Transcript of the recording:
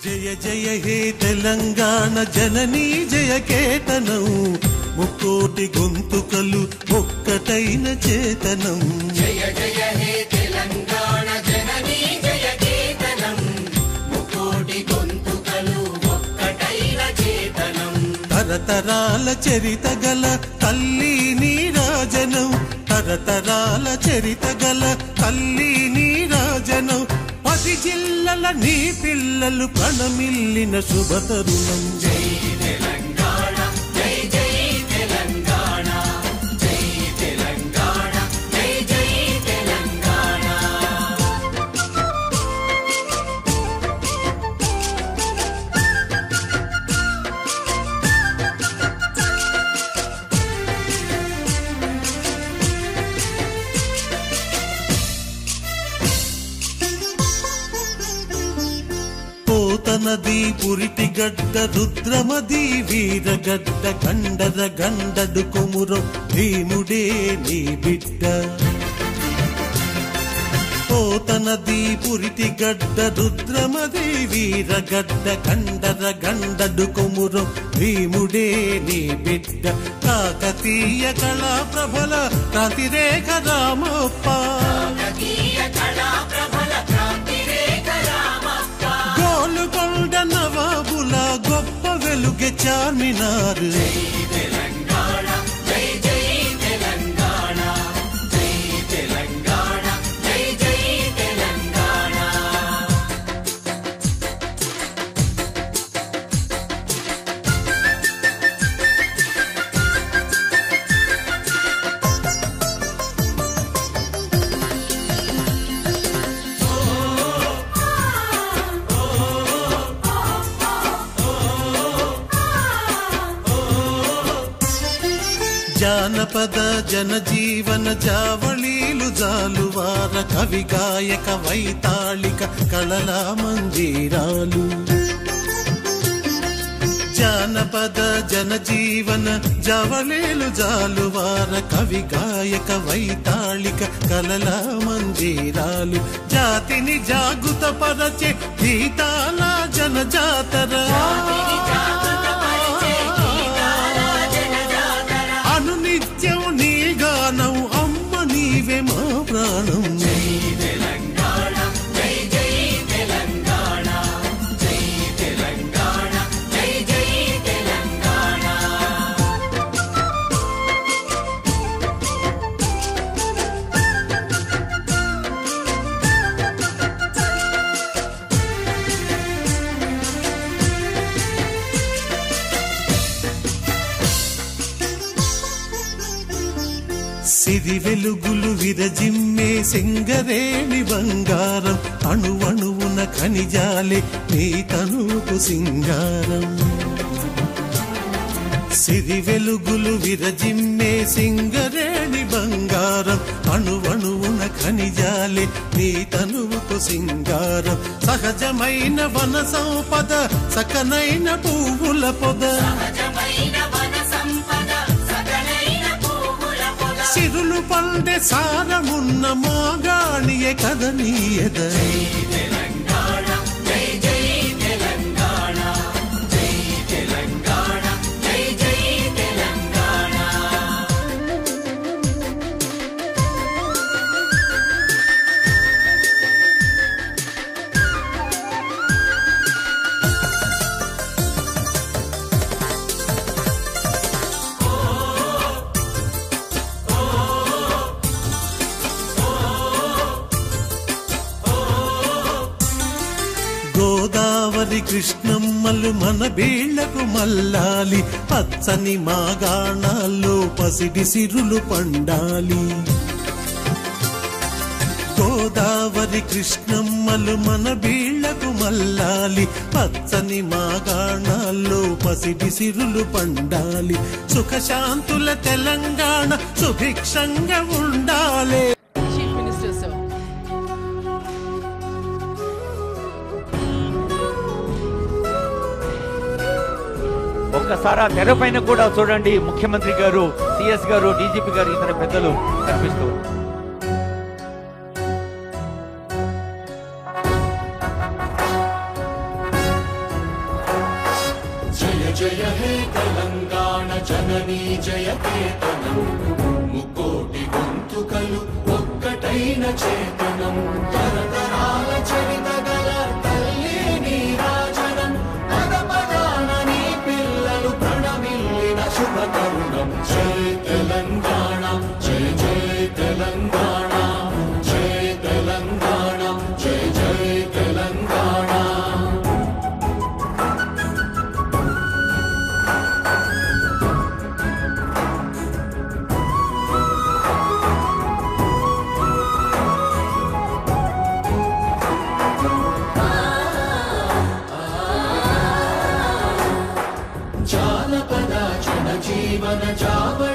జయ జయ హే తెలంగాణ జననీ జయ కేతనం, ముక్కోటి గొంతుకలు ఒక్కటైన చేతనం. జయ జయ హే తెలంగాణ జననీ జయ కేతనం, ముక్కోటి గొంతుకలు ఒక్కటైన చేతనం. తరతరాల చరిత గల తల్లి నీరాజనం, తరతరాల చరిత గల తల్లి నీరాజనం. 10 జిల్లల నీ పిల్లలు ప్రణమిల్లిన శుభతరుణం. జై తెలంగాణ జై జై తెలంగాణ, జై తెలంగాణ జై జై తెలంగాణ. పోతనది పురిటి గడ్డ రుద్రమది వీరగడ్డ, గండర గండడు కొమురం భీముడే నీ బిడ్డ. పోతనది పురిటి గడ్డ రుద్రమది వీరగడ్డ, గండర గండడు కొమురం భీముడే నీ బిడ్డ. కాకతీయ కళా ప్రభల క్రాంతిరేఖ రామప్ప, గోలుకొండ నవాబుల గొప్ప వెలుగె చార్మినార్. జై తెలంగాణ జై జై తెలంగాణ, జై తెలంగాణ జై జై తెలంగాణ. జానపద జనజీవన జావళీలు జాలువార, కవి గాయక వైతాళిక కళల మంజీరాలు. జానపద జనజీవన జావళీలు జాలువార, కవి గాయక వైతాళిక కళల మంజీరాలు. జాతిని జాగృత పరచే గీతాల జనజాతర, అనునిత్యం నీ గానం అమ్మ నీవే మా ప్రాణం. జై తెలంగాణ జై జై తెలంగాణ, జై తెలంగాణ జై జై తెలంగాణ. సిరి వెలుగులు విరజిమ్మే సింగరేణి బంగారం, అణువణువున ఖనిజాలే నీ తనుకు సింగారం. సిరి వెలుగులు విరజిమ్మే సింగరేణి బంగారం, అణువణువున ఖనిజాలే నీ తనువుకు సింగారం. సహజమైన వన సంపద, సకనైన పువ్వుల పొద, సిరులు పండే సారమున్న మాగాణియే కదనీయద. జై తెలంగాణ జై జై తెలంగాణ, జై తెలంగాణ జై జై తెలంగాణ. గోదావరి కృష్ణమ్మలు మన బీళ్లకు మల్లాలి, పచ్చని మాగాణాల్లో పసిడి సిరులు పండాలి. గోదావరి కృష్ణమ్మలు మన బీళ్లకు మల్లాలి, పచ్చని మాగాణాల్లో పసిడి సిరులు పండాలి. సుఖశాంతుల తెలంగాణ సుభిక్షంగా ఉండాలి. ఒక్కసారి ఆ తెర పైన కూడా చూడండి, ముఖ్యమంత్రి గారు, సిఎస్ గారు, డీజీపీ గారు, ఇతర పెద్దలు కనిపిస్తూ. జయ హే తెలంగాణ జననీ జయకేతనం ముకోటి గొంతుకలు ఒక్కటైన చేతనం తరతరాల చరిత గల తల్లి నీరాజనం పద పదాన నీ పిల్లలు ప్రణమిల్లిన శుభ తరుణం జై తెలంగాణ జై జై తెలంగాణ జై తెలంగాణ జై జై తెలంగాణ జానపద జన జీవన జావళి